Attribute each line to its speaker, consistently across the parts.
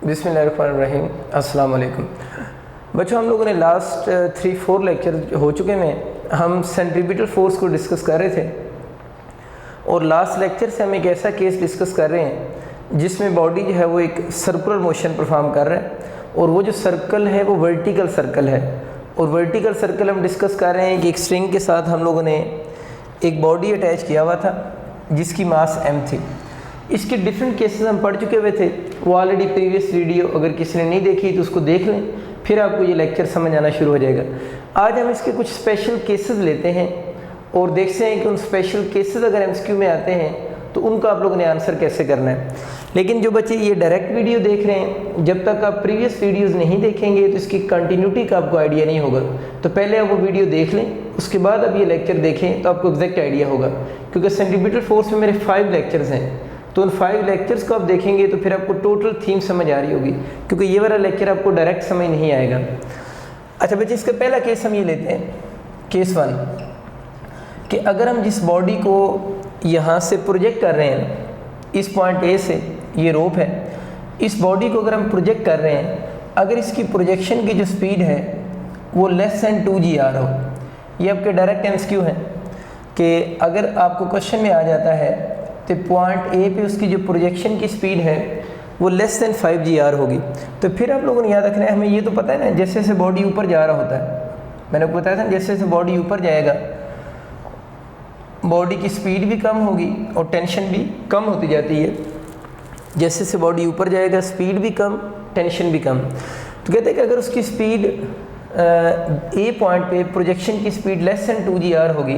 Speaker 1: बिस्मिल्लाहिर्रहमानिर्रहीम। अस्सलाम वालेकुम बच्चों, हम लोगों ने लास्ट 3-4 लेक्चर हो चुके हैं। हम सेंट्रीपिटल फोर्स को डिस्कस कर रहे थे और लास्ट लेक्चर से हम एक ऐसा केस डिस्कस कर रहे हैं जिसमें बॉडी जो है वो एक सर्कुलर मोशन परफॉर्म कर रहा है और वो जो सर्कल है वो वर्टिकल सर्कल है। और वर्टिकल सर्कल हम डिस्कस कर रहे हैं कि एक स्ट्रिंग के साथ हम लोगों ने एक बॉडी अटैच किया हुआ था जिसकी मास m थी। इसके डिफरेंट केसेस हम पढ़ चुके हुए थे, वो ऑलरेडी प्रीवियस वीडियो अगर किसी ने नहीं देखी तो उसको देख लें, फिर आपको ये लेक्चर समझ आना शुरू हो जाएगा। आज हम इसके कुछ स्पेशल केसेस लेते हैं और देखते हैं कि उन स्पेशल केसेस अगर एमसीक्यू में आते हैं तो उनका आप लोगों ने आंसर कैसे करना है। लेकिन जो बच्चे ये डायरेक्ट वीडियो देख रहे हैं, जब तक आप प्रीवियस वीडियोज़ नहीं देखेंगे तो इसकी कंटिन्यूटी का आपको आइडिया नहीं होगा। तो पहले आप वो वीडियो देख लें, उसके बाद आप ये लेक्चर देखें तो आपको एग्जैक्ट आइडिया होगा। क्योंकि सेंट्रीपिटल फोर्स में मेरे 5 लेक्चर्स हैं, तो उन 5 लेक्चर्स को आप देखेंगे तो फिर आपको टोटल थीम समझ आ रही होगी, क्योंकि ये वाला लेक्चर आपको डायरेक्ट समझ नहीं आएगा। अच्छा बच्चे, इसका पहला केस हम ये लेते हैं, केस 1, कि अगर हम जिस बॉडी को यहाँ से प्रोजेक्ट कर रहे हैं, इस पॉइंट ए से, ये रोप है, इस बॉडी को अगर हम प्रोजेक्ट कर रहे हैं, अगर इसकी प्रोजेक्शन की जो स्पीड है वो लेस दैन 2gr हो। ये आपके डायरेक्ट एमसीक्यू है कि अगर आपको क्वेश्चन में आ जाता है तो पॉइंट ए पे उसकी जो प्रोजेक्शन की स्पीड है वो लेस दैन 5gr होगी। तो फिर आप लोगों ने याद रखना है, हमें ये तो पता है ना, जैसे जैसे बॉडी ऊपर जा रहा होता है, मैंने आपको बताया था जैसे जैसे बॉडी ऊपर जाएगा बॉडी की स्पीड भी कम होगी और टेंशन भी कम होती जाती है। जैसे जैसे बॉडी ऊपर जाएगा स्पीड भी कम, टेंशन भी कम। तो कहते हैं कि अगर उसकी स्पीड ए पॉइंट पे प्रोजेक्शन की स्पीड लेस दैन 2gr होगी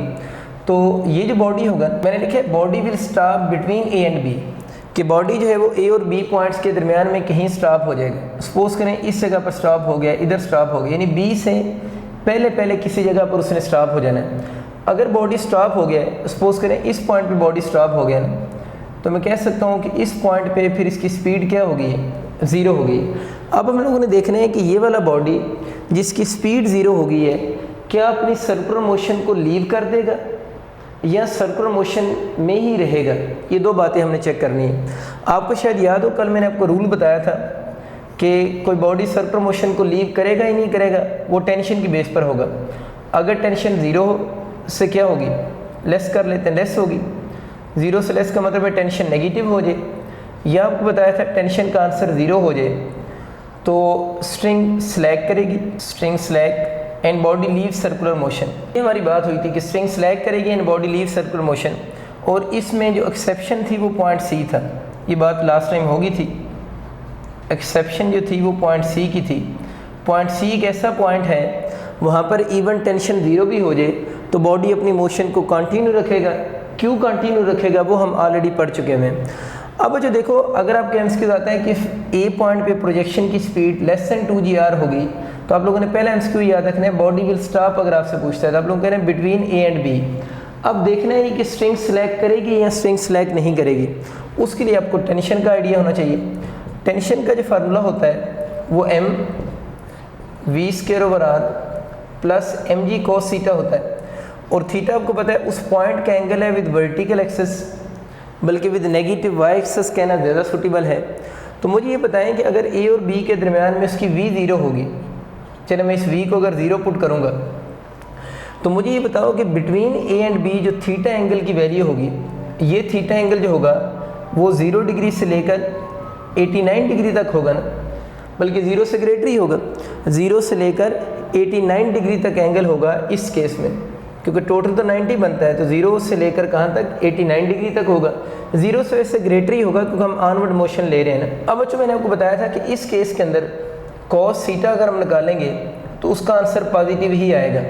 Speaker 1: तो ये जो बॉडी होगा, मैंने लिखा है body will stop between A and B, कि बॉडी जो है वो ए और बी पॉइंट्स के दरमियान में कहीं स्टॉप हो जाएगा। सपोज करें इस जगह पर स्टॉप हो गया, इधर स्टॉप हो गया, यानी बी से पहले किसी जगह पर उसने स्टॉप हो जाना है। अगर बॉडी स्टॉप हो गया है, सपोज करें इस पॉइंट पे बॉडी स्टॉप हो गया ना, तो मैं कह सकता हूँ कि इस पॉइंट पे फिर इसकी स्पीड क्या होगी, 0 होगी। अब हम लोगों ने देखना है कि ये वाला बॉडी जिसकी स्पीड 0 हो गई है, क्या अपनी सर्कुलर मोशन को लीव कर देगा या सर्कुलर मोशन में ही रहेगा। ये 2 बातें हमने चेक करनी है। आपको शायद याद हो, कल मैंने आपको रूल बताया था कि कोई बॉडी सर्कुलर मोशन को लीव करेगा ही नहीं करेगा, वो टेंशन की बेस पर होगा। अगर टेंशन 0 से क्या होगी, लेस कर लेते हैं, लेस होगी। 0 से लेस का मतलब है टेंशन नेगेटिव हो जाए, या आपको बताया था टेंशन का आंसर 0 हो जाए तो स्ट्रिंग स्लैग करेगी, string slag and body leave circular motion. ये हमारी बात हुई थी कि स्ट्रिंग स्लैग करेगी and body leave circular motion, और इसमें जो एक्सेप्शन थी वो पॉइंट सी था। ये बात लास्ट टाइम होगी थी, एक्सेप्शन जो थी वो पॉइंट सी की थी। पॉइंट सी एक ऐसा पॉइंट है वहाँ पर इवन टेंशन 0 भी हो जाए तो बॉडी अपनी मोशन को कंटिन्यू रखेगा। क्यों कंटिन्यू रखेगा वो हम ऑलरेडी पढ़ चुके हैं। अब जो देखो, अगर आपके एमसीक्यू आता है कि ए पॉइंट पे प्रोजेक्शन की स्पीड लेस दैन 2gr होगी, तो आप लोगों ने पहला एमसीक्यू याद रखना है, बॉडी विल स्टॉप। अगर आपसे पूछता है तो आप लोग कह रहे हैं बिटवीन ए एंड बी। अब देखना है कि स्ट्रिंग सेलेक्ट करेगी या स्ट्रिंग सेलेक्ट नहीं करेगी। उसके लिए आपको टेंशन का आइडिया होना चाहिए। टेंशन का जो फार्मूला होता है वो m v² plus mg cos theta होता है, और थीटा आपको पता है उस पॉइंट का एंगल है विद वर्टिकल एक्सिस, बल्कि विद नेगेटिव y एक्सिस कहना ज़्यादा सूटेबल है। तो मुझे ये बताएं कि अगर a और b के दरमियान में उसकी v 0 होगी, चलो मैं इस v को अगर 0 पुट करूँगा, तो मुझे ये बताओ कि बिटवीन a एंड b जो थीटा एंगल की वैल्यू होगी, ये थीटा एंगल जो होगा वो 0 डिग्री से लेकर 89 डिग्री तक होगा ना, बल्कि 0 से ग्रेटर ही होगा। 0 से लेकर 89 डिग्री तक एंगल होगा इस केस में, क्योंकि टोटल तो 90 बनता है, तो 0 से लेकर कहाँ तक, 89 डिग्री तक होगा। 0 से वैसे ग्रेटर ही होगा क्योंकि हम ऑनवर्ड मोशन ले रहे हैं ना। अब बच्चों मैंने आपको बताया था कि इस केस के अंदर cos थीटा अगर हम निकालेंगे तो उसका आंसर पॉजिटिव ही आएगा,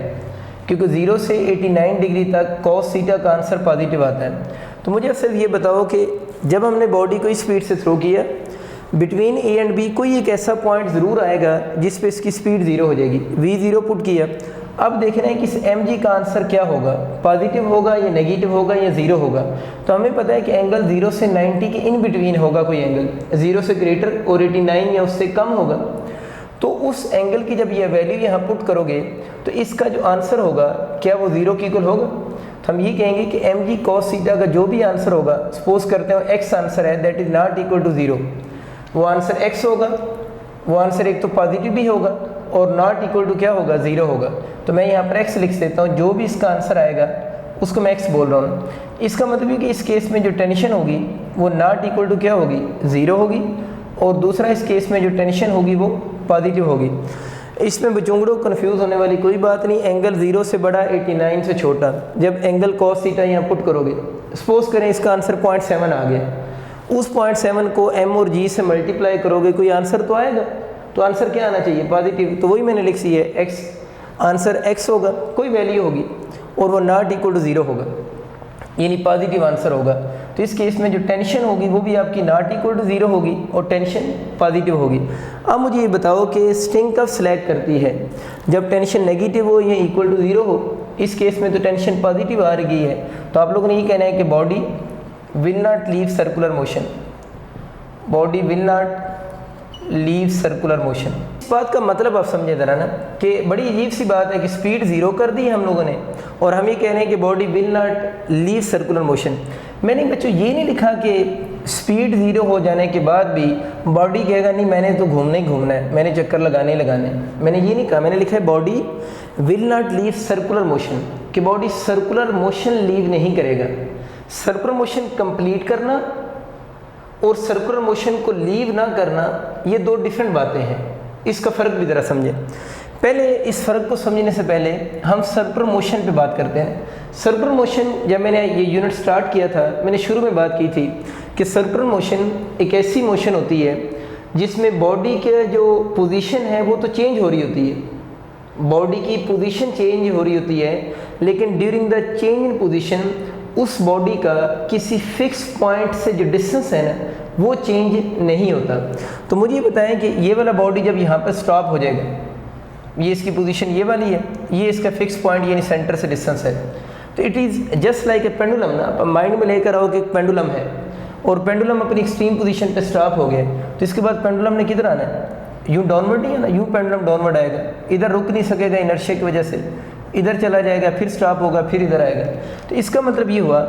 Speaker 1: क्योंकि 0 से 89 डिग्री तक cos थीटा का आंसर पॉजिटिव आता है। तो मुझे अब सिर्फ ये बताओ कि जब हमने बॉडी को स्पीड से थ्रो किया, बिटवीन ए एंड बी कोई एक ऐसा पॉइंट ज़रूर आएगा जिस पे इसकी स्पीड 0 हो जाएगी। v0 पुट किया, अब देखना है कि इस mg का आंसर क्या होगा, पॉजिटिव होगा या नेगेटिव होगा या 0 होगा। तो हमें पता है कि एंगल 0 से 90 के इन बिटवीन होगा कोई एंगल, 0 से ग्रेटर और 89 या उससे कम होगा। तो उस एंगल की जब ये वैल्यू यहाँ पुट करोगे तो इसका जो आंसर होगा क्या वो 0 के इक्वल होगा। तो हम ये कहेंगे कि mg cos थीटा का जो भी आंसर होगा, सपोज करते हैं x आंसर है, that is not equal to 0, वो आंसर x होगा, वो आंसर एक तो पॉजिटिव भी होगा और नॉट इक्वल टू क्या होगा 0 होगा। तो मैं यहाँ पर x लिख देता हूँ, जो भी इसका आंसर आएगा उसको मैं x बोल रहा हूँ। इसका मतलब है कि इस केस में जो टेंशन होगी वो नॉट इक्वल टू क्या होगी 0 होगी, और दूसरा इस केस में जो टेंशन होगी वो पॉजिटिव होगी। इसमें बचूंगड़ों कंफ्यूज होने वाली कोई बात नहीं। एंगल 0 से बड़ा 89 से छोटा, जब एंगल cos थीटा यहाँ पुट करोगे, सपोज करें इसका आंसर 0.7 आ गया, उस 0.7 को m और g से मल्टीप्लाई करोगे, कोई आंसर तो आएगा। तो आंसर क्या आना चाहिए पॉजिटिव, तो वही मैंने लिख दी है x, आंसर x होगा, कोई वैल्यू होगी और वो नॉट इक्वल टू 0 होगा, यानी पॉजिटिव आंसर होगा। तो इस केस में जो टेंशन होगी वो भी आपकी नॉट इक्वल टू 0 होगी और टेंशन पॉजिटिव होगी। अब मुझे ये बताओ कि स्ट्रिंग कब स्लैक करती है, जब टेंशन नेगेटिव हो या इक्वल टू 0 हो। इस केस में तो टेंशन पॉजिटिव आ रही है, तो आप लोगों ने ये कहना है कि body will not leave circular motion, body will not leave circular motion. इस बात का मतलब आप समझे ज़रा ना कि बड़ी अजीब सी बात है कि स्पीड 0 कर दी है हम लोगों ने और हम ये कह रहे हैं कि body will not leave circular motion. मैंने बच्चों ये नहीं लिखा कि स्पीड 0 हो जाने के बाद भी बॉडी कहेगा नहीं मैंने तो घूमना ही घूमना है, मैंने चक्कर लगाने ही लगाने हैं, मैंने ये नहीं कहा। मैंने लिखा है body will not leave circular motion, कि बॉडी सर्कुलर मोशन लीव नहीं करेगा। सर्कुलर मोशन कंप्लीट करना और सर्कुलर मोशन को लीव ना करना ये दो डिफरेंट बातें हैं, इसका फ़र्क भी ज़रा समझें। पहले इस फ़र्क को समझने से पहले हम सर्कुलर मोशन पे बात करते हैं। सर्कुलर मोशन, जब मैंने ये यूनिट स्टार्ट किया था, मैंने शुरू में बात की थी कि सर्कुलर मोशन एक ऐसी मोशन होती है जिसमें बॉडी के जो पोजीशन है वो तो चेंज हो रही होती है, बॉडी की पोजीशन चेंज हो रही होती है, लेकिन during the change in position उस बॉडी का किसी फिक्स पॉइंट से जो डिस्टेंस है ना वो चेंज नहीं होता। तो मुझे ये बताएं कि ये वाला बॉडी जब यहाँ पर स्टॉप हो जाएगा, ये इसकी पोजीशन ये वाली है, ये इसका फिक्स पॉइंट यानी सेंटर से डिस्टेंस है, तो it is just like a pendulum ना। आप माइंड में लेकर आओ कि एक पेंडुलम है और पेंडुलम अपनी एक्सट्रीम पोजीशन पे स्टॉप हो गया, तो इसके बाद पेंडुलम ने किधर आना है, यूँ डाउनवर्ड नहीं आना, यूँ पेंडुलम डाउनवर्ड आएगा, इधर रुक नहीं सकेगा इनर्शिया की वजह से, इधर चला जाएगा, फिर स्टॉप होगा, फिर इधर आएगा। तो इसका मतलब ये हुआ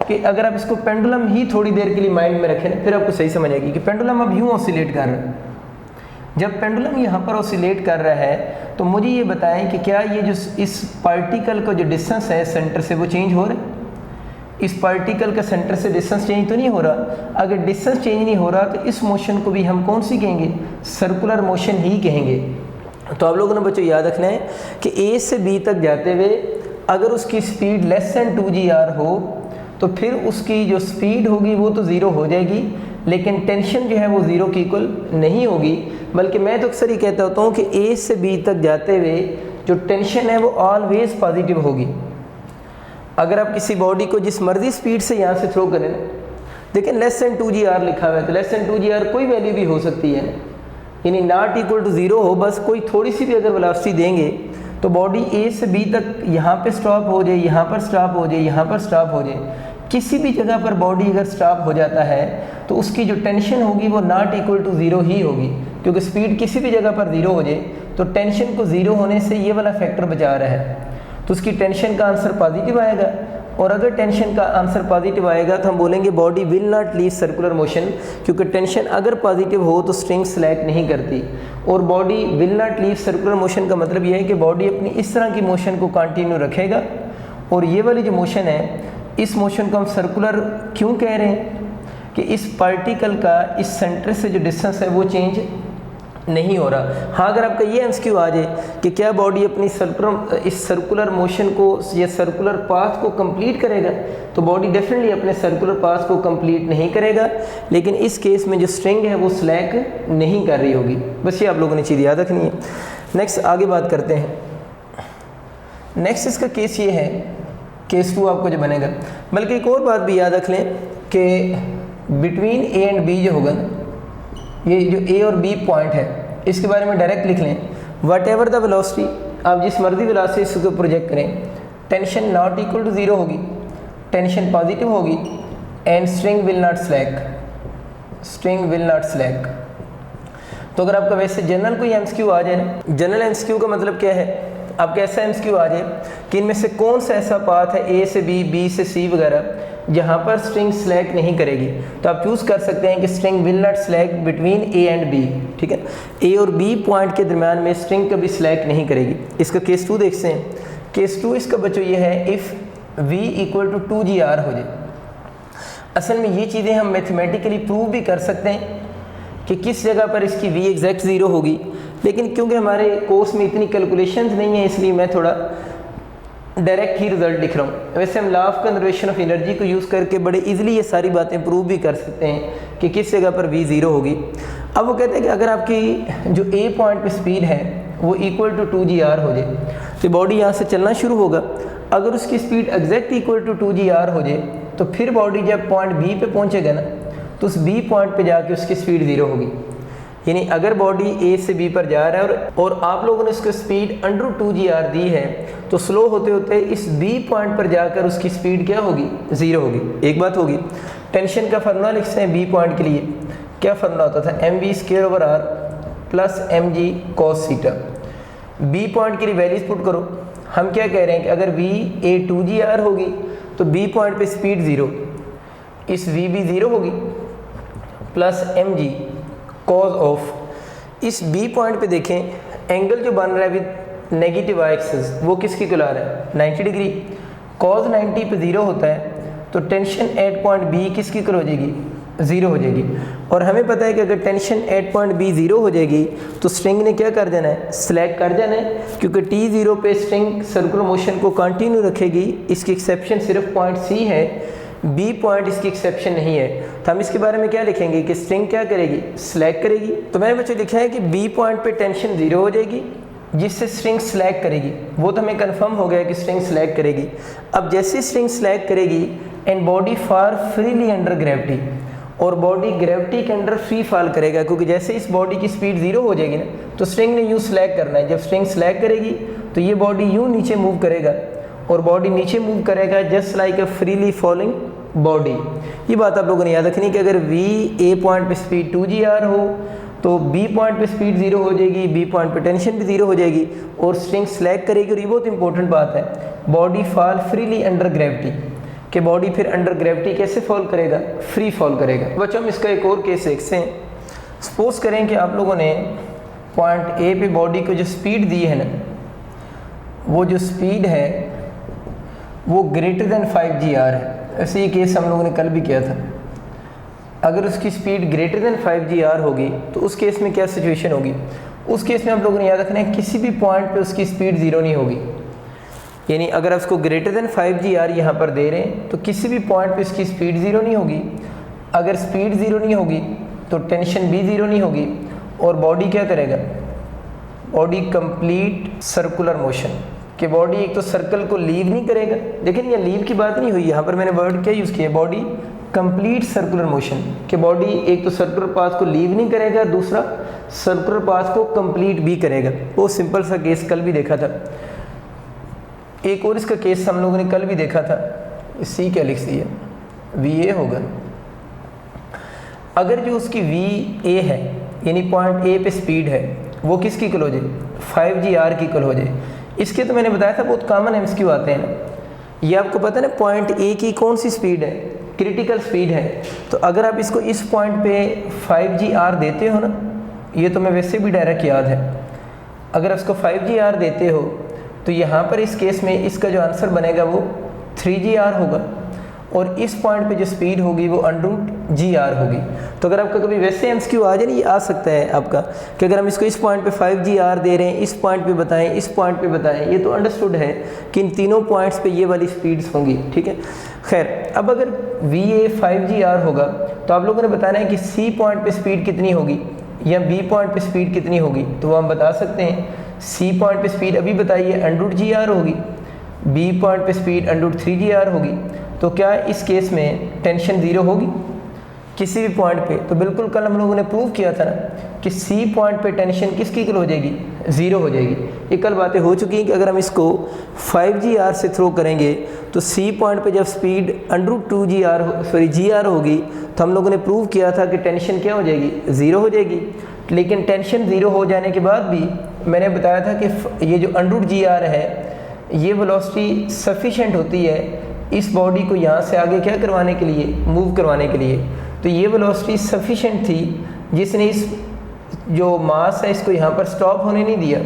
Speaker 1: कि अगर आप इसको पेंडुलम ही थोड़ी देर के लिए माइंड में रखें ना, फिर आपको सही समझ आएगी कि पेंडुलम अब यूँ ऑसिलेट कर रहा है। जब पेंडुलम यहाँ पर ऑसिलेट कर रहा है तो मुझे ये बताएं कि क्या ये जो इस पार्टिकल का जो डिस्टेंस है सेंटर से वो चेंज हो रहा है, इस पार्टिकल का सेंटर से डिस्टेंस चेंज तो नहीं हो रहा। अगर डिस्टेंस चेंज नहीं हो रहा तो इस मोशन को भी हम कौन सी कहेंगे, सर्कुलर मोशन ही कहेंगे। तो आप लोगों ने बच्चों याद रखना है कि ए से बी तक जाते हुए अगर उसकी स्पीड लेस देन 2g/r हो तो फिर उसकी जो स्पीड होगी वो तो 0 हो जाएगी, लेकिन टेंशन जो है वो 0 की इक्वल नहीं होगी। बल्कि मैं तो अक्सर ही कहता होता हूँ कि ए से बी तक जाते हुए जो टेंशन है वो ऑलवेज पॉजिटिव होगी। अगर आप किसी बॉडी को जिस मर्जी स्पीड से यहाँ से थ्रो करें, देखिए लेस देन 2g/r लिखा हुआ है, तो लेस देन 2g/r कोई वैल्यू भी हो सकती है, यानी नॉट इक्वल टू 0 हो, बस कोई थोड़ी सी भी अगर वेलोसिटी देंगे तो बॉडी ए से बी तक यहाँ पे स्टॉप हो जाए, यहाँ पर स्टॉप हो जाए, यहाँ पर स्टॉप हो जाए, किसी भी जगह पर बॉडी अगर स्टॉप हो जाता है तो उसकी जो टेंशन होगी वो नॉट इक्वल टू 0 ही होगी, क्योंकि स्पीड किसी भी जगह पर 0 हो जाए तो टेंशन को 0 होने से ये वाला फैक्टर बचा रहा है, तो उसकी टेंशन का आंसर पॉजिटिव आएगा। और अगर टेंशन का आंसर पॉजिटिव आएगा तो हम बोलेंगे body will not leave circular motion, क्योंकि टेंशन अगर पॉजिटिव हो तो स्ट्रिंग स्लैक नहीं करती। और body will not leave circular motion का मतलब यह है कि बॉडी अपनी इस तरह की मोशन को कंटिन्यू रखेगा, और ये वाली जो मोशन है इस मोशन को हम सर्कुलर क्यों कह रहे हैं कि इस पार्टिकल का इस सेंटर से जो डिस्टेंस है वो चेंज नहीं हो रहा। हाँ, अगर आपका ये एमसीक्यू आ जाए कि क्या बॉडी अपनी इस सर्कुलर मोशन को या सर्कुलर पाथ को कंप्लीट करेगा, तो बॉडी डेफिनेटली अपने सर्कुलर पाथ को कंप्लीट नहीं करेगा, लेकिन इस केस में जो स्ट्रिंग है वो स्लैक नहीं कर रही होगी। बस ये आप लोगों ने चीज़ याद रखनी है। नेक्स्ट आगे बात करते हैं। नेक्स्ट इसका केस ये है, केस 2 आपको जो बनेगा। बल्कि एक और बात भी याद रख लें कि बिटवीन ए एंड बी जो होगा, ये जो ए और बी पॉइंट है इसके बारे में डायरेक्ट लिख लें, वट एवर द वेलोसिटी, आप जिस मर्जी वेलोसिटी इसको प्रोजेक्ट करें, टेंशन नॉट इक्वल टू 0 होगी, टेंशन पॉजिटिव होगी, and string will not slack, string will not slack. तो अगर आपका वैसे जनरल कोई एमसीक्यू आ जाए ना, जनरल एमसीक्यू का मतलब क्या है, आपका ऐसा एमसीक्यू आ जाए कि इनमें से कौन सा ऐसा पाथ है ए से बी, बी से सी वगैरह जहाँ पर स्ट्रिंग सिलेक्ट नहीं करेगी, तो आप चूज़ कर सकते हैं कि string will not select between A and B. ठीक है, ए और बी पॉइंट के दरम्यान में स्ट्रिंग कभी सिलेक्ट नहीं करेगी। इसका केस 2 देखते हैं। केस 2 इसका बच्चों ये है, if v equal to 2gr हो जाए। असल में ये चीज़ें हम मैथमेटिकली प्रूव भी कर सकते हैं कि किस जगह पर इसकी v एग्जैक्ट 0 होगी, लेकिन क्योंकि हमारे कोर्स में इतनी कैलकुलेशंस नहीं है इसलिए मैं थोड़ा डायरेक्ट ही रिजल्ट लिख रहा हूँ। वैसे हम law of conservation of energy को यूज़ करके बड़े इजीली ये सारी बातें प्रूव भी कर सकते हैं कि किस जगह पर v 0 होगी। अब वो कहते हैं कि अगर आपकी जो a पॉइंट पे स्पीड है वो इक्वल टू 2gr हो जाए, तो बॉडी यहाँ से चलना शुरू होगा। अगर उसकी speed exact equal to 2gr हो जाए, तो फिर बॉडी जब पॉइंट b पे पहुँचेगा ना, तो उस b पॉइंट पे जाके उसकी स्पीड 0 होगी। यानी अगर बॉडी a से b पर जा रहा है और आप लोगों ने उसको स्पीड √2gr दी है, तो स्लो होते होते इस b पॉइंट पर जाकर उसकी स्पीड क्या होगी, 0 होगी। एक बात होगी। टेंशन का फार्मूला लिखते हैं b पॉइंट के लिए। क्या फार्मूला होता था, mv² plus mg cos theta. b point के लिए वैल्यूज पुट करो। हम क्या कह रहे हैं कि अगर v a 2gr होगी तो b पॉइंट पे स्पीड 0, इस v भी 0 होगी, प्लस mg कॉज ऑफ, इस b पॉइंट पे देखें एंगल जो बन रहा है विद नेगेटिव y एक्सिस वो किसकी कहला रहा है, 90 डिग्री। कॉज 90 पे 0 होता है तो टेंशन एट पॉइंट b किसकी हो जाएगी, 0 हो जाएगी। और हमें पता है कि अगर टेंशन एट पॉइंट b 0 हो जाएगी तो स्ट्रिंग ने क्या कर देना है, सिलेक्ट कर देना है, क्योंकि t0 पे स्ट्रिंग सर्कुलर मोशन को कंटिन्यू रखेगी। इसकी एक्सेप्शन सिर्फ पॉइंट c है, b पॉइंट इसकी एक्सेप्शन नहीं है। तो हम इसके बारे में क्या लिखेंगे कि स्ट्रिंग क्या करेगी, सिलेक्ट करेगी। तो मैंने बच्चों लिखा है कि b पॉइंट पे टेंशन 0 हो जाएगी जिससे स्ट्रिंग सिलेक्ट करेगी। वो तो हमें कंफर्म हो गया कि स्ट्रिंग सिलेक्ट करेगी। अब जैसे स्ट्रिंग सिलेक्ट करेगी and body far freely under gravity, और बॉडी ग्रेविटी के अंडर फ्री फॉल करेगा, क्योंकि जैसे इस बॉडी की स्पीड 0 हो जाएगी ना, तो स्ट्रिंग ने यूँ सिलेक्ट करना है। जब स्ट्रिंग सिलेक्ट करेगी तो ये बॉडी यूँ नीचे मूव करेगा, और बॉडी नीचे मूव करेगा just like a freely falling body. ये बात आप लोगों ने याद रखनी कि अगर v a पॉइंट पे स्पीड 2gr हो तो b पॉइंट पे स्पीड 0 हो जाएगी, b पॉइंट पे टेंशन भी 0 हो जाएगी, और स्ट्रिंग सिलेक्ट करेगी। और ये बहुत इंपॉर्टेंट बात है, body fall freely under gravity, कि बॉडी फिर अंडर ग्रेविटी कैसे फॉल करेगा, फ्री फॉल करेगा। बच्चों हम इसका एक और केस देखते हैं। सपोज करें कि आप लोगों ने पॉइंट ए पे बॉडी को जो स्पीड दी है ना, वो जो स्पीड है वो ग्रेटर देन 5gr है। ऐसे ये केस हम लोगों ने कल भी किया था। अगर उसकी स्पीड ग्रेटर देन 5gr होगी तो उस केस में क्या सिचुएशन होगी, उस केस में आप लोगों ने याद रखना है किसी भी पॉइंट पे उसकी स्पीड 0 नहीं होगी। यानी अगर आप उसको ग्रेटर देन 5gr यहाँ पर दे रहे हैं तो किसी भी पॉइंट पे इसकी स्पीड 0 नहीं होगी। अगर स्पीड 0 नहीं होगी तो टेंशन भी 0 नहीं होगी, और बॉडी क्या करेगा, बॉडी कंप्लीट सर्कुलर मोशन, कि बॉडी एक तो सर्कल को लीव नहीं करेगा। लेकिन ये लीव की बात नहीं हुई, यहाँ पर मैंने वर्ड क्या यूज़ किया, बॉडी कंप्लीट सर्कुलर मोशन, कि बॉडी एक तो सर्कुलर पाथ को लीव नहीं करेगा, दूसरा सर्कुलर पाथ को कंप्लीट भी करेगा। वो सिंपल सा केस कल भी देखा था। एक और इसका केस हम लोगों ने कल भी देखा था। सी क्या लिख दिया, VA होगा। अगर जो उसकी VA है यानी पॉइंट A पे स्पीड है वो किसकी इक्वल हो जाए, 5gr की इक्वल हो जाए। इसके तो मैंने बताया था बहुत कॉमन एमसीक्यू आते हैं ना। ये आपको पता है ना पॉइंट A की कौन सी स्पीड है, क्रिटिकल स्पीड है। तो अगर आप इसको इस पॉइंट पे 5gr देते हो ना, ये तो मैं वैसे भी डायरेक्ट याद है, अगर इसको 5gr देते हो तो यहाँ पर इस केस में इसका जो आंसर बनेगा वो 3gr होगा, और इस पॉइंट पे जो स्पीड होगी वो √gr होगी। तो अगर आपका कभी वैसे एमसीक्यू आ जाए ना, ये आ सकता है आपका कि अगर हम इसको इस पॉइंट पे 5gr दे रहे हैं, इस पॉइंट पे बताएं, इस पॉइंट पे बताएं, ये तो अंडरस्टूड है कि इन तीनों पॉइंट्स पे ये वाली स्पीड्स होंगी। ठीक है, खैर अब अगर VA 5gr होगा तो आप लोगों ने बताना है कि C पॉइंट पे स्पीड कितनी होगी या B पॉइंट पे स्पीड कितनी होगी। तो वो हम बता सकते हैं, C पॉइंट पे स्पीड अभी बताइए √gr होगी, B पॉइंट पे स्पीड √3gr होगी। तो क्या इस केस में टेंशन 0 होगी किसी भी पॉइंट पे? तो बिल्कुल कल हम लोगों ने प्रूव किया था ना कि C पॉइंट पे टेंशन किसकी इक्वल हो जाएगी, 0 हो जाएगी। ये कल बातें हो चुकी हैं कि अगर हम इसको 5gr से थ्रो करेंगे तो C पॉइंट पे जब स्पीड √2gr होगी तो हम लोगों ने प्रूव किया था कि टेंशन क्या हो जाएगी, 0 हो जाएगी। लेकिन टेंशन ज़ीरो हो जाने के बाद भी मैंने बताया था कि ये जो √GR है ये वेलोसिटी सफिशेंट होती है इस बॉडी को यहाँ से आगे क्या करवाने के लिए, मूव करवाने के लिए। तो ये वेलोसिटी सफिशेंट थी जिसने इस जो मास है इसको यहाँ पर स्टॉप होने नहीं दिया,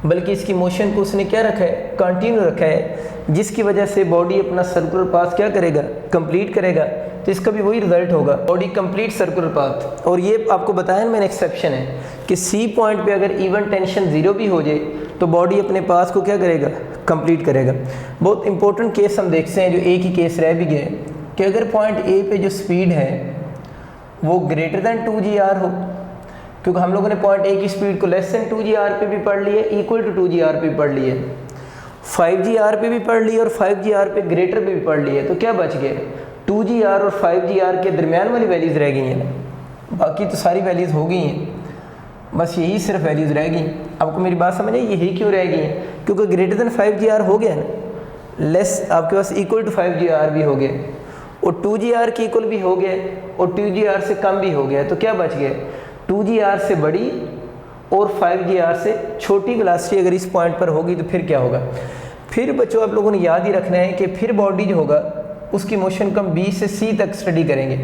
Speaker 1: बल्कि इसकी मोशन को उसने क्या रखा है, कंटिन्यू रखा है, जिसकी वजह से बॉडी अपना सर्कुलर पाथ क्या करेगा, कंप्लीट करेगा। तो इसका भी वही रिजल्ट होगा, बॉडी कंप्लीट सर्कुलर पाथ। और ये आपको बताया मैंने एक्सेप्शन है कि सी पॉइंट पे अगर इवन टेंशन ज़ीरो भी हो जाए तो बॉडी अपने पाथ को क्या करेगा, कंप्लीट करेगा। बहुत इंपॉर्टेंट केस हम देखते हैं, जो एक ही केस रह भी गया कि अगर पॉइंट ए पे जो स्पीड है वो ग्रेटर दैन 2GR हो, क्योंकि हम लोगों ने पॉइंट ए की स्पीड को लेस देन 2GR पे भी पढ़ ली है, इक्वल टू 2GR पे भी पढ़ ली है, 5GR पे भी पढ़ ली है और 5GR पे ग्रेटर पे भी पढ़ ली है। तो क्या बच गया, 2GR और 5GR के दरमियान वाली वैल्यूज़ रह गई हैं, बाकी तो सारी वैल्यूज़ हो गई हैं, बस यही सिर्फ वैल्यूज़ रह गई। आपको मेरी बात समझ आई, यही क्यों रह गई हैं, क्योंकि ग्रेटर देन 5GR हो गया ना, लेस आपके पास इक्वल टू 5GR भी हो गया और 2GR के इक्वल भी हो गया और 2GR से कम भी हो गया। तो क्या बच गया, 2GR से बड़ी और 5GR से छोटी वेलोसिटी अगर इस पॉइंट पर होगी तो फिर क्या होगा। फिर बच्चों आप लोगों ने याद ही रखना है कि फिर बॉडी जो होगा उसकी मोशन को हम B से C तक स्टडी करेंगे।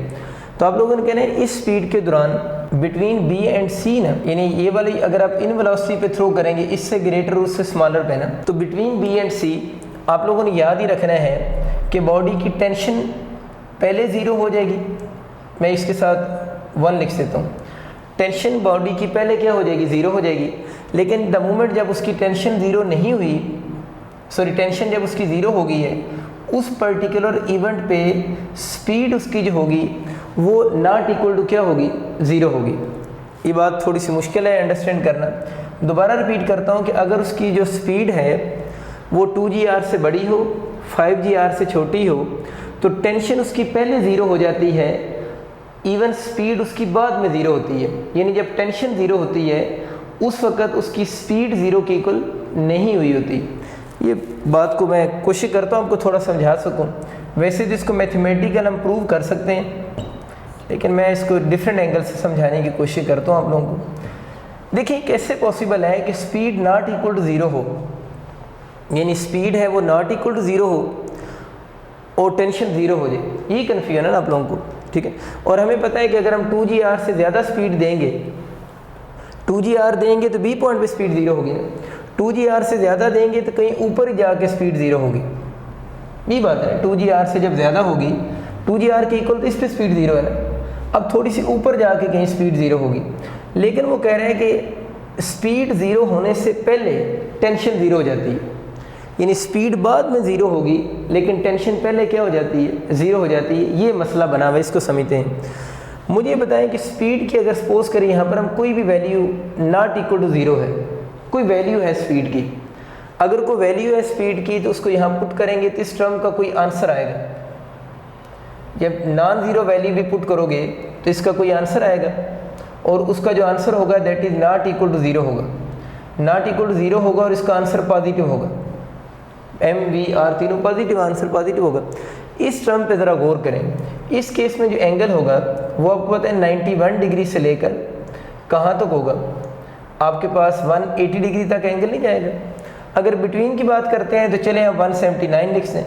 Speaker 1: तो आप लोगों ने कहना है इस स्पीड के दौरान बिटवीन B एंड C ना, यानी ये वाली अगर आप इन वेलोसिटी पे थ्रो करेंगे इससे ग्रेटर और उससे स्मॉलर पे ना, तो बिटवीन B एंड C आप लोगों ने याद ही रखना है कि बॉडी की टेंशन पहले ज़ीरो हो जाएगी। मैं इसके साथ 1 लिख देता हूँ, टेंशन बॉडी की पहले क्या हो जाएगी, ज़ीरो हो जाएगी। लेकिन द मोमेंट जब उसकी टेंशन ज़ीरो नहीं हुई, सॉरी टेंशन जब उसकी ज़ीरो हो गई है, उस पर्टिकुलर इवेंट पे स्पीड उसकी जो होगी वो नॉट इक्वल टू क्या होगी, ज़ीरो होगी। ये बात थोड़ी सी मुश्किल है अंडरस्टैंड करना, दोबारा रिपीट करता हूँ कि अगर उसकी जो स्पीड है वो 2GR से बड़ी हो, 5GR से छोटी हो, तो टेंशन उसकी पहले ज़ीरो हो जाती है, इवन स्पीड उसकी बाद में ज़ीरो होती है। यानी जब टेंशन ज़ीरो होती है उस वक़्त उसकी स्पीड ज़ीरो के इक्वल नहीं हुई होती। ये बात को मैं कोशिश करता हूँ आपको थोड़ा समझा सकूँ। वैसे तो इसको मैथमेटिकल हम प्रूव कर सकते हैं, लेकिन मैं इसको डिफरेंट एंगल से समझाने की कोशिश करता हूँ आप लोगों को। देखिए कैसे पॉसिबल है कि speed not equal to zero हो, यानी स्पीड है वो नॉट इक्वल टू ज़ीरो हो और टेंशन ज़ीरो हो जाए, ये कन्फ्यूजन है ना आप लोगों को, ठीक है। और हमें पता है कि अगर हम 2GR से ज़्यादा स्पीड देंगे, 2GR देंगे तो B पॉइंट पे स्पीड ज़ीरो होगी ना, 2GR से ज़्यादा देंगे तो कहीं ऊपर ही जाके स्पीड ज़ीरो होगी, ये बात है। 2GR से जब ज़्यादा होगी, 2GR के इक्वल तो इस पर स्पीड ज़ीरो है ना, अब थोड़ी सी ऊपर जाके कहीं स्पीड ज़ीरो होगी। लेकिन वो कह रहे हैं कि स्पीड ज़ीरो होने से पहले टेंशन ज़ीरो हो जाती है, यानी स्पीड बाद में ज़ीरो होगी लेकिन टेंशन पहले क्या हो जाती है, ज़ीरो हो जाती है। ये मसला बना हुआ है, इसको समझते हैं। मुझे बताएं कि स्पीड की अगर सपोज करें यहाँ पर हम कोई भी value not equal to zero है, कोई वैल्यू है स्पीड की, अगर कोई वैल्यू है स्पीड की तो उसको यहाँ पुट करेंगे तो इस टर्म का कोई आंसर आएगा। जब नॉन ज़ीरो वैल्यू भी पुट करोगे तो इसका कोई आंसर आएगा और उसका जो आंसर होगा that is not equal to zero होगा, नॉट इक्वल टू ज़ीरो होगा और इसका आंसर पॉजिटिव होगा। MVR तीनों पॉजिटिव, आंसर पॉजिटिव होगा। इस टर्म पे ज़रा गौर करें। इस केस में जो एंगल होगा वो आपको पता है 91 डिग्री से लेकर कहाँ तक होगा, आपके पास 180 डिग्री तक एंगल नहीं जाएगा। अगर बिटवीन की बात करते हैं तो चले हम 179 लिख दें,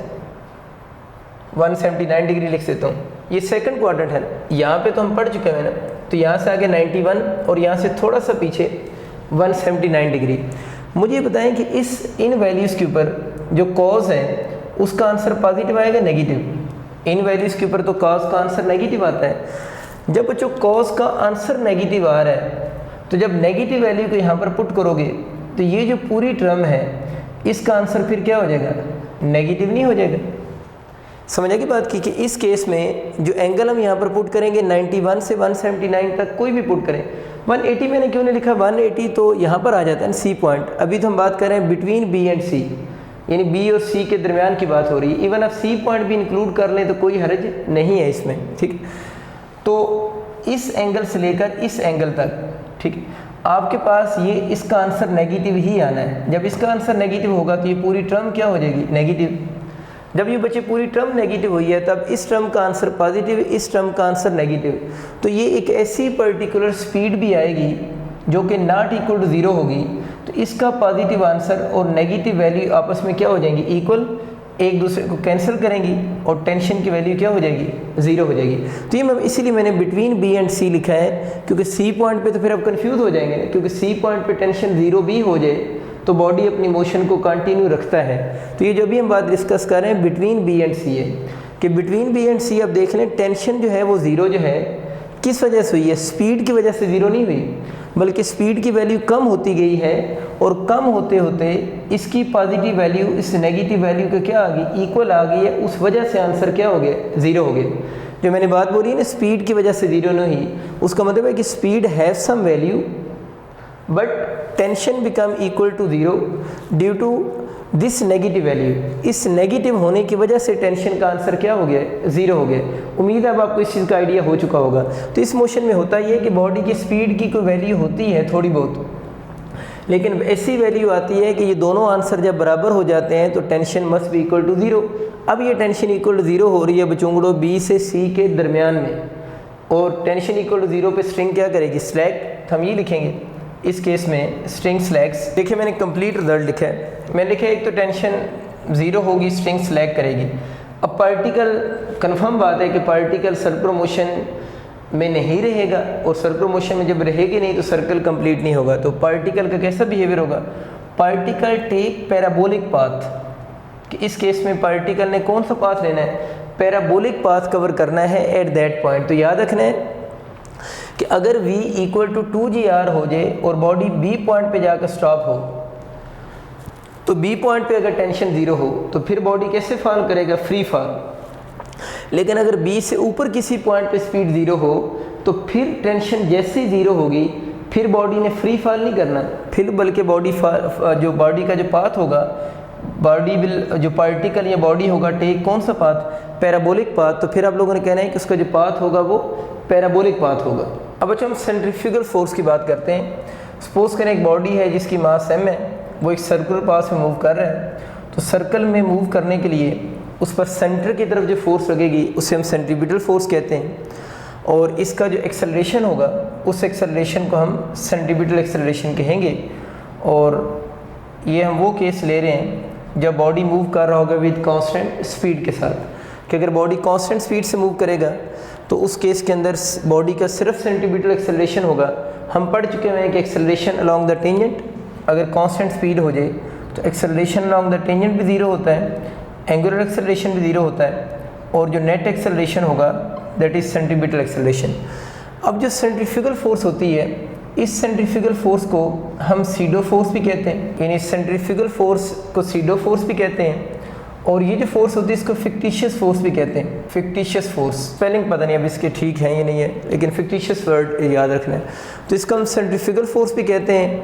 Speaker 1: 179 डिग्री लिख देता हूँ। ये सेकंड क्वाड्रेंट है ना, यहाँ पे तो हम पढ़ चुके हैं ना, तो यहाँ से आगे 91 और यहाँ से थोड़ा सा पीछे 179 डिग्री। मुझे बताएं कि इस इन वैल्यूज़ के ऊपर जो कॉज है उसका आंसर पॉजिटिव आएगा नेगेटिव। इन वैल्यूज़ के ऊपर तो कॉज का आंसर नेगेटिव आता है। जब बच्चों कॉज का आंसर नेगेटिव आ रहा है तो जब नेगेटिव वैल्यू को यहाँ पर पुट करोगे तो ये जो पूरी टर्म है इसका आंसर फिर क्या हो जाएगा, नेगेटिव नहीं हो जाएगा। समझ की बात की कि इस केस में जो एंगल हम यहाँ पर पुट करेंगे 91 से 179 तक कोई भी पुट करें, 180 मैंने क्यों नहीं लिखा, 180 तो यहाँ पर आ जाता है C पॉइंट। अभी तो हम बात कर रहे हैं बिटवीन B एंड C, यानी B और C के दरमियान की बात हो रही है। इवन आप C पॉइंट भी इंक्लूड कर लें तो कोई हर्ज नहीं है इसमें, ठीक। तो इस एंगल से लेकर इस एंगल तक, ठीक, आपके पास ये इसका आंसर नेगेटिव ही आना है। जब इसका आंसर नेगेटिव होगा तो ये पूरी टर्म क्या हो जाएगी, नेगेटिव। जब ये बच्चे पूरी टर्म नेगेटिव हुई है तब इस टर्म का आंसर पॉजिटिव, इस टर्म का आंसर नेगेटिव, तो ये एक ऐसी पर्टिकुलर स्पीड भी आएगी जो कि नॉट इक्वल टू 0 होगी, तो इसका पॉजिटिव आंसर और नेगेटिव वैल्यू आपस में क्या हो जाएंगी, इक्वल, एक दूसरे को कैंसिल करेंगी और टेंशन की वैल्यू क्या हो जाएगी, 0 हो जाएगी। तो ये इसीलिए मैंने बिटवीन बी एंड सी लिखा है, क्योंकि सी पॉइंट पे तो फिर आप कंफ्यूज हो जाएंगे, क्योंकि सी पॉइंट पे टेंशन 0 भी हो जाए तो बॉडी अपनी मोशन को कंटिन्यू रखता है। तो ये जो भी हम बात डिस्कस कर रहे हैं बिटवीन बी एंड सी है, कि बिटवीन बी एंड सी आप देख लें टेंशन जो है वो 0 जो है किस वजह से हुई है, स्पीड की वजह से 0 नहीं हुई, बल्कि स्पीड की वैल्यू कम होती गई है और कम होते होते इसकी पॉजिटिव वैल्यू इस नेगेटिव वैल्यू के क्या आ गई, इक्वल आ गई है, उस वजह से आंसर क्या हो गया, 0 हो गया। जो मैंने बात बोली है ना स्पीड की वजह से 0 नहीं हुई, उसका मतलब है कि speed have some value but tension become equal to 0 due to this negative value. इस नेगेटिव होने की वजह से टेंशन का आंसर क्या हो गया, 0 हो गया। उम्मीद है अब आपको इस चीज़ का आइडिया हो चुका होगा। तो इस मोशन में होता ये है कि बॉडी की स्पीड की कोई वैल्यू होती है थोड़ी बहुत, लेकिन ऐसी वैल्यू आती है कि ये दोनों आंसर जब बराबर हो जाते हैं तो tension must be equal to 0। अब ये टेंशन इक्वल टू 0 हो रही है बचूंगड़ो बी से सी के दरमियान में, और टेंशन इक्वल टू 0 पे स्ट्रिंग क्या करेगी, स्लैक, तो हम ये लिखेंगे इस केस में स्ट्रिंग स्लैक्स। देखिए मैंने कंप्लीट रिजल्ट लिखा है, मैंने लिखा है एक तो टेंशन 0 होगी, स्ट्रिंग स्लैक करेगी। अब पार्टिकल, कन्फर्म बात है कि पार्टिकल सर्कुलर मोशन में नहीं रहेगा, और सर्कुलर मोशन में जब रहेगी नहीं तो सर्कल कंप्लीट नहीं होगा। तो पार्टिकल का कैसा बिहेवियर होगा, पार्टिकल टेक पैराबोलिक पाथ, कि इस केस में पार्टिकल ने कौन सा पाथ लेना है, पैराबोलिक पाथ कवर करना है एट दैट पॉइंट। तो याद रखना है कि अगर v इक्वल टू 2gr हो जाए और बॉडी b पॉइंट पे जाकर स्टॉप हो, तो b पॉइंट पे अगर टेंशन 0 हो तो फिर बॉडी कैसे फॉल करेगा, फ्री फॉल। लेकिन अगर b से ऊपर किसी पॉइंट पे स्पीड 0 हो तो फिर टेंशन जैसे 0 होगी फिर बॉडी ने फ्री फॉल नहीं करना, फिर बल्कि बॉडी जो बॉडी का जो पाथ होगा, बॉडी विल, जो पार्टिकल या बॉडी होगा टेक कौन सा पाथ, पैराबोलिक पाथ। तो फिर आप लोगों ने कहना है कि उसका जो पाथ होगा वो पैराबोलिक पाथ होगा। अब अच्छा हम सेंट्रीफ्यूगल फोर्स की बात करते हैं। सपोज करें एक बॉडी है जिसकी मास m है, वो एक सर्कुलर पाथ में मूव कर रहा है, तो सर्कल में मूव करने के लिए उस पर सेंटर की तरफ जो फोर्स लगेगी उसे हम सेंट्रीपिटल फोर्स कहते हैं, और इसका जो एक्सेलरेशन होगा उस एक्सेलरेशन को हम सेंट्रीपिटल एक्सेलरेशन कहेंगे। और ये हम वो केस ले रहे हैं जब बॉडी मूव कर रहा होगा विद कांस्टेंट स्पीड के साथ, कि अगर बॉडी कांस्टेंट स्पीड से मूव करेगा तो उस केस के अंदर बॉडी का सिर्फ सेंट्रीपिटल एक्सेलरेशन होगा। हम पढ़ चुके हैं कि एक्सेलरेशन अलोंग द टेंजेंट अगर कांस्टेंट स्पीड हो जाए तो एक्सेलरेशन अलोंग द टेंजेंट भी 0 होता है, एंगुलर एक्सेलरेशन भी 0 होता है, और जो नेट एक्सेलरेशन होगा दैट इज सेंट्रीपिटल एक्सेलरेशन। अब जो सेंट्रीफ्यूगल फोर्स होती है, इस सेंट्रीफ्यूगल फोर्स को हम सीडो फोर्स भी कहते हैं, यानी सेंट्रीफ्यूगल फोर्स को सीडो फोर्स भी कहते हैं, और ये जो फोर्स होती है इसको फिक्टिशियस फोर्स भी कहते हैं। फिक्टिशियस फोर्स, स्पेलिंग पता नहीं अब इसके ठीक है या नहीं है, लेकिन फिक्टिशियस वर्ड याद रखना है। तो इसको हम सेंट्रीफ्यूगल फोर्स भी कहते हैं,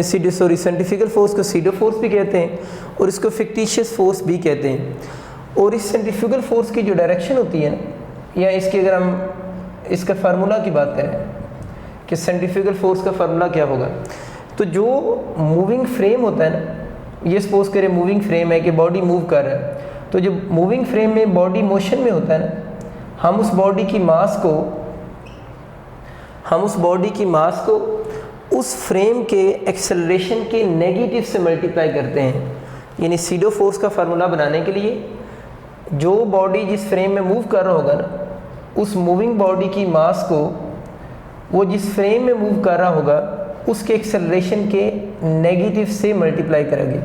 Speaker 1: सेंट्रीफ्यूगल फोर्स को सीडो फोर्स भी कहते हैं, और इसको फिक्टिशियस फोर्स भी कहते हैं। और इस सेंट्रीफ्यूगल फोर्स की जो डायरेक्शन होती है ना, या इसकी अगर हम इसका फार्मूला की बात करें कि सेंट्रीफ्यूगल फोर्स का फार्मूला क्या होगा, तो जो मूविंग फ्रेम होता है ना, ये सपोज करें मूविंग फ्रेम है कि बॉडी मूव कर रहा है, तो जो मूविंग फ्रेम में बॉडी मोशन में होता है ना, हम उस बॉडी की मास को उस फ्रेम के एक्सेलरेशन के नेगेटिव से मल्टीप्लाई करते हैं। यानी सीडो फोर्स का फार्मूला बनाने के लिए जो बॉडी जिस फ्रेम में मूव कर रहा होगा ना, उस मूविंग बॉडी की मास को वो जिस फ्रेम में मूव कर रहा होगा उसके एक्सेलरेशन के नेगेटिव से मल्टीप्लाई करेंगे।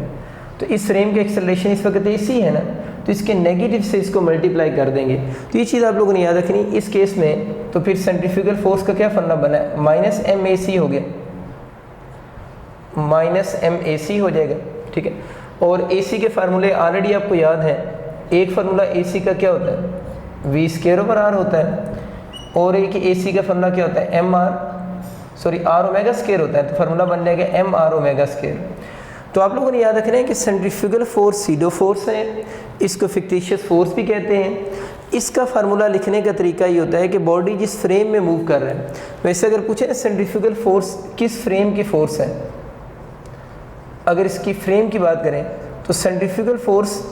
Speaker 1: तो इस फ्रेम के एक्सेलरेशन इस वक्त AC है ना, तो इसके नेगेटिव से इसको मल्टीप्लाई कर देंगे। तो ये चीज़ आप लोगों ने याद रखनी इस केस में। तो फिर सेंट्रीफ्यूगल फोर्स का क्या फॉर्मूला बना है, -MAC हो गया, -MAC हो जाएगा, ठीक है। और AC के फार्मूले ऑलरेडी आपको याद है, एक फार्मूला AC का क्या होता है, V²/R होता है, और एक AC का फार्मूला क्या होता है, R⍵² होता है, तो फार्मूला बन जाएगा mR⍵²। तो आप लोगों ने याद रखना है कि सेंट्रीफ्यूगल फोर्स सीडो फोर्स है, इसको फिक्टिशियस फोर्स भी कहते हैं। इसका फार्मूला लिखने का तरीका ये होता है कि बॉडी जिस फ्रेम में मूव कर रहा है, वैसे अगर पूछे ना सेंट्रीफ्यूगल फोर्स किस फ्रेम की फोर्स है, अगर इसकी फ्रेम की बात करें तो centrifugal force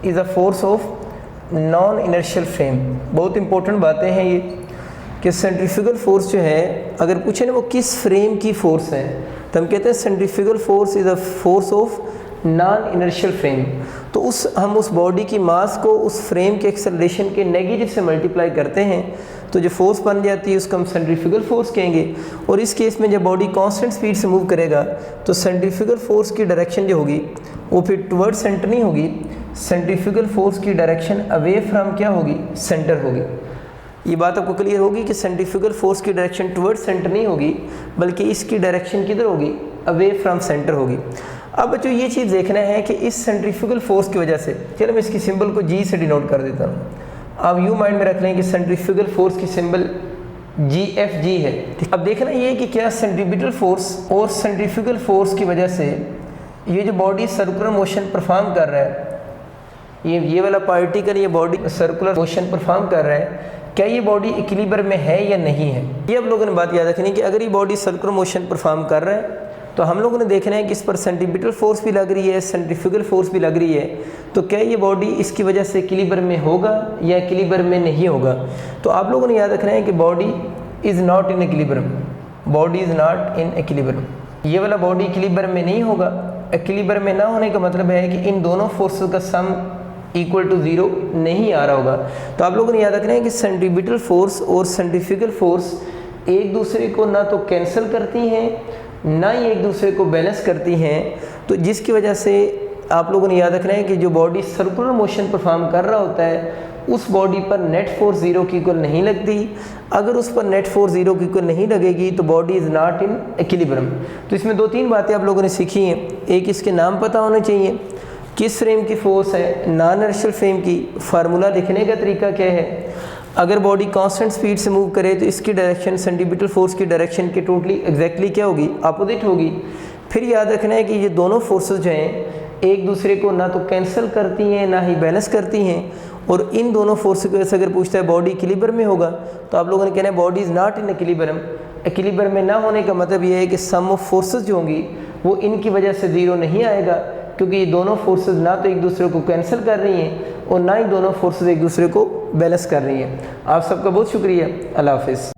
Speaker 1: is a force of non inertial frame. बहुत इंपॉर्टेंट बातें हैं ये कि सेंट्रीफ्यूगल फोर्स जो है, अगर पूछे ना वो किस फ्रेम की फोर्स है, तो हम कहते हैं centrifugal force is a force of non inertial frame. तो हम उस बॉडी की मास को उस फ्रेम के एक्सेलरेशन के नेगेटिव से मल्टीप्लाई करते हैं, तो जो फोर्स बन जाती है उसको हम सेंट्रीफ्यूगल फोर्स कहेंगे। और इस केस में जब बॉडी कांस्टेंट स्पीड से मूव करेगा तो सेंट्रीफ्यूगल फोर्स की डायरेक्शन जो होगी वो फिर टुवर्ड सेंटर नहीं होगी, सेंट्रीफ्यूगल फोर्स की डायरेक्शन अवे फ्रॉम क्या होगी, सेंटर होगी। ये बात आपको क्लियर होगी कि सेंट्रीफ्यूगल फोर्स की डायरेक्शन टुवर्ड सेंटर नहीं होगी, बल्कि इसकी डायरेक्शन किधर होगी, अवे फ्रॉम सेंटर होगी। अब बच्चों ये चीज़ देखना है कि इस सेंट्रीफ्यूगल फोर्स की वजह से, चलो मैं इसकी सिंबल को जी से डिनोट कर देता हूँ। आप यूँ माइंड में रख लें कि सेंट्रीफ्यूगल फोर्स की सिंबल GFG है। अब देखना ये कि क्या सेंट्रीपिटल फोर्स और सेंट्रीफ्यूगल फोर्स की वजह से ये जो बॉडी सर्कुलर मोशन परफॉर्म कर रहा है, ये वाला पार्टिकल ये बॉडी सर्कुलर मोशन परफॉर्म कर रहा है, क्या ये बॉडी इक्विलिब्रियम में है या नहीं है। ये अब लोगों ने बात याद रखनी कि अगर ये बॉडी सर्कुलर मोशन परफॉर्म कर रहा है तो हम लोगों ने देखना है कि इस पर सेंट्रीपिटल फोर्स भी लग रही है, सेंट्रीफ्यूगल फोर्स भी लग रही है, तो क्या ये बॉडी इसकी वजह से इक्विलिब्रियम में होगा या इक्विलिब्रियम में नहीं होगा। तो आप लोगों ने याद रखना है कि body is not in equilibrium, body is not in equilibrium. ये वाला बॉडी इक्विलिब्रियम में नहीं होगा। इक्विलिब्रियम में ना होने का मतलब है कि इन दोनों फोर्सेस का सम इक्वल टू 0 नहीं आ रहा होगा। तो आप लोगों ने याद रखना है कि सेंट्रीपिटल फोर्स और सेंट्रीफ्यूगल फोर्स एक दूसरे को ना तो कैंसिल करती हैं ना ही एक दूसरे को बैलेंस करती हैं, तो जिसकी वजह से आप लोगों ने याद रखना है कि जो बॉडी सर्कुलर मोशन परफॉर्म कर रहा होता है उस बॉडी पर नेट फोर्स 0 की इक्वल नहीं लगती। अगर उस पर नेट फोर्स 0 की इक्वल नहीं लगेगी तो body is not in equilibrium. तो इसमें 2-3 बातें आप लोगों ने सीखी हैं। एक, इसके नाम पता होने चाहिए, किस फ्रेम की फोर्स है, नॉन इनर्शियल फ्रेम की, फार्मूला लिखने का तरीका क्या है, अगर बॉडी कांस्टेंट स्पीड से मूव करे तो इसकी डायरेक्शन सेंट्रीपिटल फोर्स की डायरेक्शन के टोटली एग्जैक्टली क्या होगी, अपोजिट होगी। फिर याद रखना है कि ये दोनों फोर्सेस जो हैं एक दूसरे को ना तो कैंसिल करती हैं ना ही बैलेंस करती हैं, और इन दोनों फोर्स की वजह से अगर पूछता है बॉडी इक्विलिब्रियम में होगा तो आप लोगों ने कहना है body is not in equilibrium. Equilibrium में ना होने का मतलब ये है कि सम ऑफ फोर्सेस जो होंगी वो इनकी वजह से 0 नहीं आएगा, क्योंकि ये दोनों फोर्सेस ना तो एक दूसरे को कैंसिल कर रही हैं और ना ही दोनों फोर्सेस एक दूसरे को बैलेंस कर रही हैं। आप सबका बहुत शुक्रिया। अल्लाह हाफिज़।